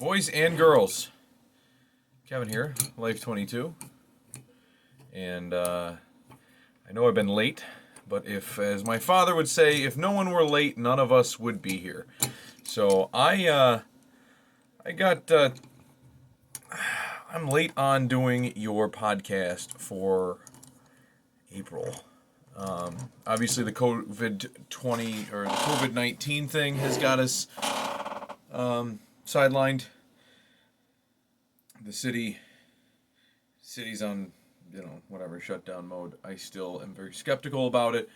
Boys and girls, Kevin here, Life22, and I know I've been late, but if, as my father would say, if no one were late, none of us would be here. So I'm late on doing your podcast for April. Obviously, the COVID-19 thing has got us sidelined. The city's on, whatever, shutdown mode. I still am very skeptical about it.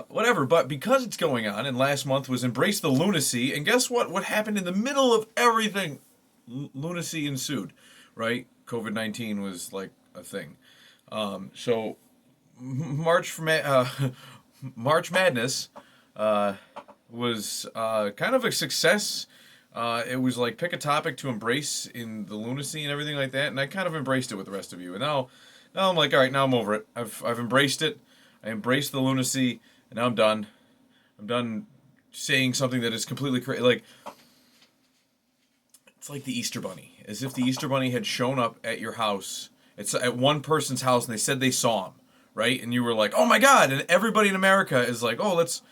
Whatever, but because it's going on, and last month was Embrace the Lunacy, and guess what? What happened in the middle of everything? Lunacy ensued, right? COVID-19 was like a thing. So March Madness was kind of a success. It was like pick a topic to embrace in the lunacy and everything like that, and I kind of embraced it with the rest of you. And now I'm like, all right, now I'm over it. I've embraced it. I embraced the lunacy, and now I'm done. I'm done saying something that is completely crazy. Like, it's like the Easter Bunny, as if the Easter Bunny had shown up at your house. It's at one person's house, and they said they saw him, right? And you were like, oh my God! And everybody in America is like, oh, let's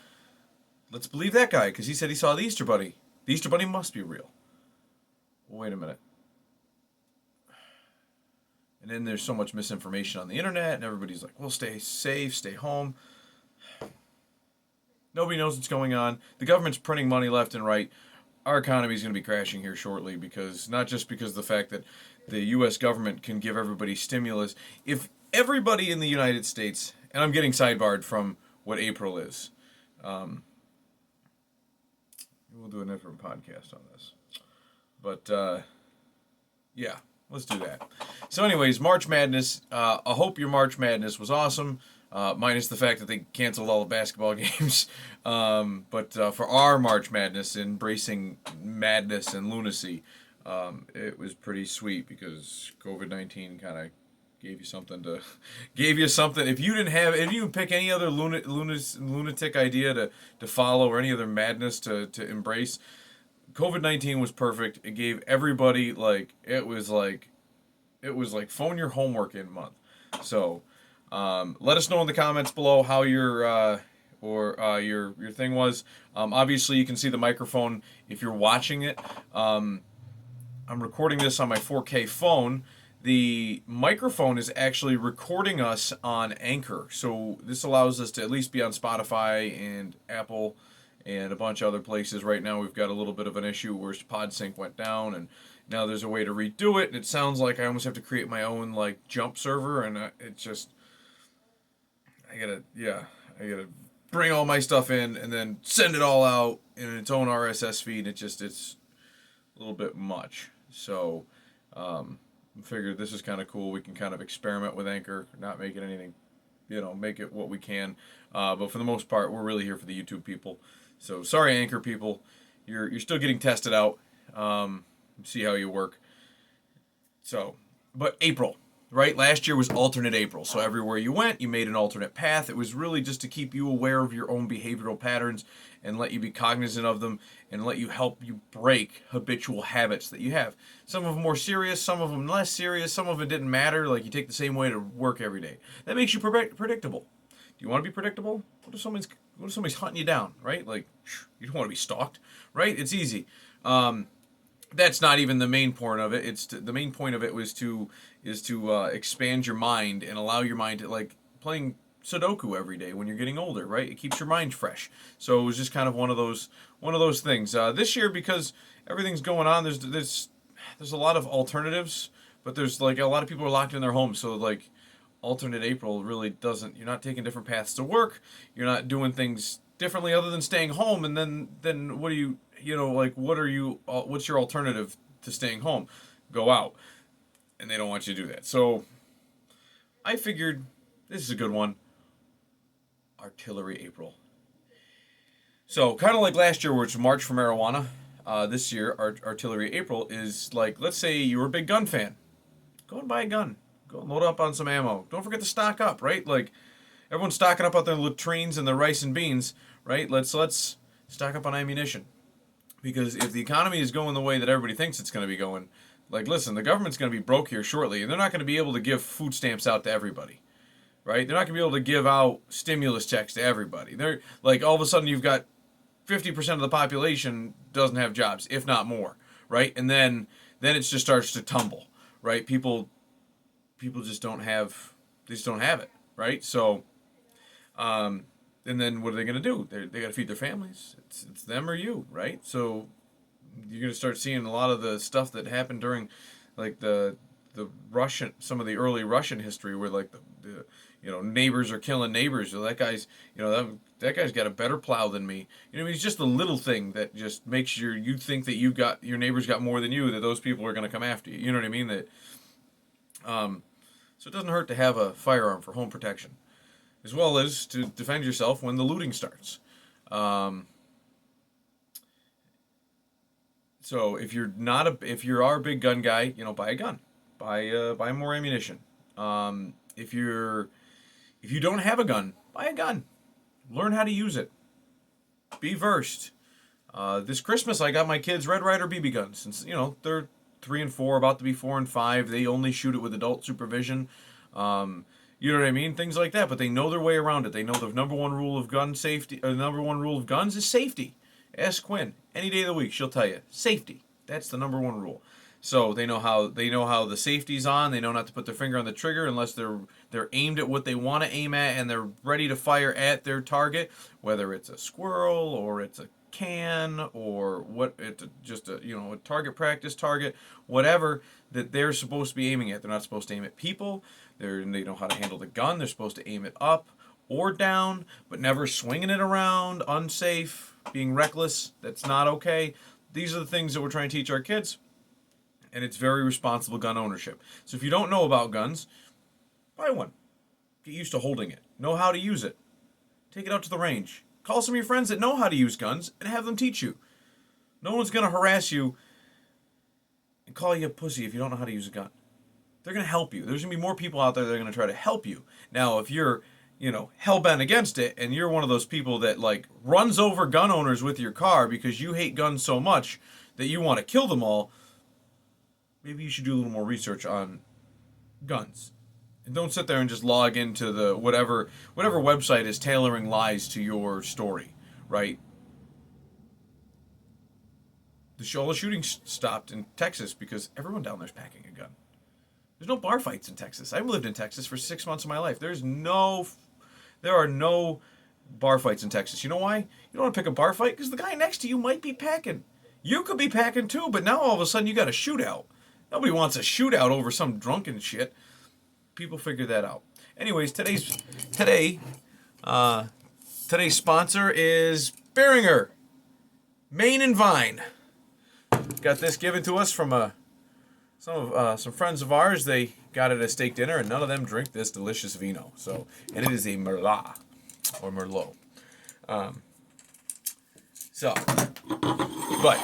believe that guy because he said he saw the Easter Bunny. The Easter Bunny must be real. Well, wait a minute. And then there's so much misinformation on the internet, and everybody's like, well, stay safe, stay home. Nobody knows what's going on. The government's printing money left and right. Our economy is going to be crashing here shortly because, not just because of the fact that the U.S. government can give everybody stimulus. If everybody in the United States, and I'm getting sidebarred from what April is, we'll do a different podcast on this. But, yeah, let's do that. So anyways, March Madness. I hope your March Madness was awesome, minus the fact that they canceled all the basketball games. But for our March Madness, embracing madness and lunacy, it was pretty sweet because COVID-19 kind of gave you something. If you didn't pick any other lunatic idea to follow or any other madness to embrace, COVID-19 was perfect. It gave everybody it was like phone your homework in month. So let us know in the comments below how your thing was. Obviously you can see the microphone if you're watching it. I'm recording this on my 4K phone. The microphone is actually recording us on Anchor. So this allows us to at least be on Spotify and Apple and a bunch of other places. Right now we've got a little bit of an issue where PodSync went down, and now there's a way to redo it, and it sounds like I almost have to create my own jump server, and it's just I gotta bring all my stuff in and then send it all out in its own RSS feed. It's a little bit much. So I figured this is kind of cool. We can kind of experiment with Anchor, not make it anything, make it what we can. But for the most part, we're really here for the YouTube people. So sorry, Anchor people, you're still getting tested out. See how you work. So, but April, right? Last year was alternate April. So everywhere you went, you made an alternate path. It was really just to keep you aware of your own behavioral patterns and let you be cognizant of them and let you help you break habitual habits that you have. Some of them more serious, some of them less serious, some of it didn't matter. Like you take the same way to work every day. That makes you predictable. Do you want to be predictable? What if somebody's hunting you down, right? Like, you don't want to be stalked, right? It's easy. That's not even the main point of it. The main point of it is to expand your mind and allow your mind to playing Sudoku every day when you're getting older, right? It keeps your mind fresh. So it was just kind of one of those things. This year, because everything's going on, there's a lot of alternatives, but there's a lot of people are locked in their homes. So alternate April really doesn't. You're not taking different paths to work. You're not doing things differently other than staying home. And then what do you? What's your alternative to staying home? Go out. And they don't want you to do that. So I figured this is a good one. Artillery April. So kind of like last year, which was March for Marijuana, this year, Artillery April is let's say you were a big gun fan. Go and buy a gun. Go and load up on some ammo. Don't forget to stock up, right? Everyone's stocking up on their latrines and their rice and beans, right? Let's stock up on ammunition. Because if the economy is going the way that everybody thinks it's going to be going, like, listen, the government's going to be broke here shortly, and they're not going to be able to give food stamps out to everybody, right? They're not going to be able to give out stimulus checks to everybody. They're like, all of a sudden you've got 50% of the population doesn't have jobs, if not more, right? And then it just starts to tumble, right? People just don't have it, right? So, and then what are they going to do? They got to feed their families. It's them or you, right? So you're going to start seeing a lot of the stuff that happened during, like, the Russian, some of the early Russian history, where, like, the neighbors are killing neighbors. So that guy's, that guy's got a better plow than me. It's just a little thing that just makes you think that your neighbor's got more than you, that those people are going to come after you. You know what I mean? That, so it doesn't hurt to have a firearm for home protection, as well as to defend yourself when the looting starts. So if you are a big gun guy, buy a gun, buy more ammunition. If you don't have a gun, buy a gun. Learn how to use it. Be versed. This Christmas, I got my kids Red Ryder BB guns. Since they're 3 and 4, about to be 4 and 5, they only shoot it with adult supervision. You know what I mean? Things like that. But they know their way around it. They know the number one rule of gun safety. The number one rule of guns is safety. Ask Quinn any day of the week. She'll tell you safety. That's the number one rule. So they know how the safety's on. They know not to put their finger on the trigger unless they're aimed at what they want to aim at, and they're ready to fire at their target, whether it's a squirrel or it's a can or what, it's just a target practice target, whatever that they're supposed to be aiming at. They're not supposed to aim at people. They know how to handle the gun. They're supposed to aim it up or down, but never swinging it around, unsafe, being reckless. That's not okay. These are the things that we're trying to teach our kids. And it's very responsible gun ownership. So if you don't know about guns, buy one. Get used to holding it. Know how to use it. Take it out to the range. Call some of your friends that know how to use guns and have them teach you. No one's going to harass you and call you a pussy if you don't know how to use a gun. They're going to help you. There's going to be more people out there that are going to try to help you. Now, if you're, hell-bent against it, and you're one of those people that, like, runs over gun owners with your car because you hate guns so much that you want to kill them all, maybe you should do a little more research on guns. And don't sit there and just log into the whatever website is tailoring lies to your story, right? All the shooting stopped in Texas because everyone down there's packing a gun. There's no bar fights in Texas. I've lived in Texas for 6 months of my life. There are no bar fights in Texas. You know why? You don't want to pick a bar fight because the guy next to you might be packing. You could be packing too, but now all of a sudden you got a shootout. Nobody wants a shootout over some drunken shit. People figure that out. Anyways, today's sponsor is Beringer, Maine and Vine. Got this given to us from some friends of ours. They got it at a steak dinner, and none of them drink this delicious vino. So, and it is a Merlot or Merlot. But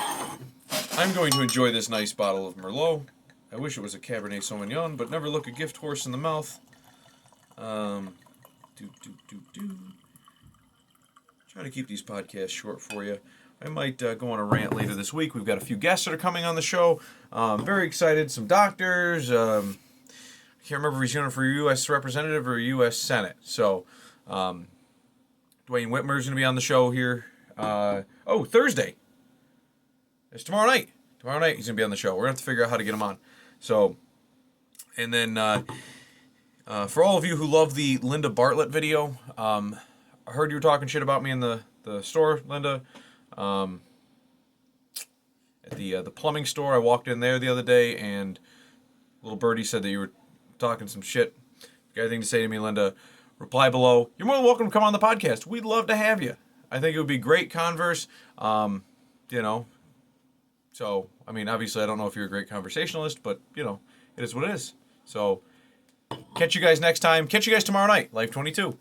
I'm going to enjoy this nice bottle of Merlot. I wish it was a Cabernet Sauvignon, but never look a gift horse in the mouth. Try to keep these podcasts short for you. I might go on a rant later this week. We've got a few guests that are coming on the show. Very excited. Some doctors. I can't remember if he's running for U.S. Representative or U.S. Senate. So, Dwayne Whitmer's going to be on the show here. Thursday. It's tomorrow night. Tomorrow night he's going to be on the show. We're going to have to figure out how to get him on. So, and then for all of you who love the Linda Bartlett video, I heard you were talking shit about me in the store, Linda. At the plumbing store, I walked in there the other day, and little birdie said that you were talking some shit. If you got anything to say to me, Linda, reply below. You're more than welcome to come on the podcast. We'd love to have you. I think it would be great converse. So, I mean, obviously, I don't know if you're a great conversationalist, but, it is what it is. So, catch you guys next time. Catch you guys tomorrow night, Life22.